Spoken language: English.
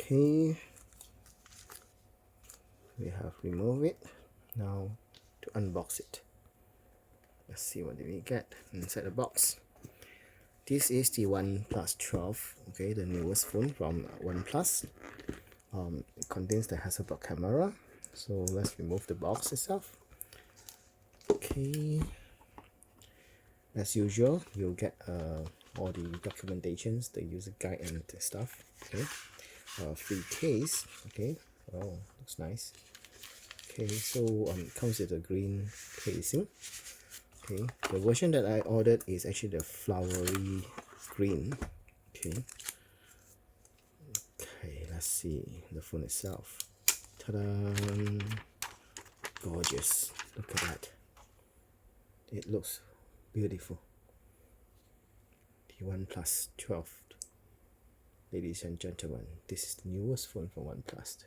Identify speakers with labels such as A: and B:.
A: Okay, we have removed it. Now to unbox it, let's see what do we get inside the box. This is the OnePlus 12, okay, the newest phone from OnePlus. It contains the Hasselblad camera. So let's remove the box itself. Okay, as usual, you'll get all the documentations, the user guide and the stuff. Okay, free case. Okay, oh, looks nice. Okay, so it comes with a green casing. Okay, the version that I ordered is actually the flowery green. Okay, let's see the phone itself. Ta-da! Gorgeous. Look at that. It looks beautiful. The OnePlus 12. Ladies and gentlemen, this is the newest phone from OnePlus.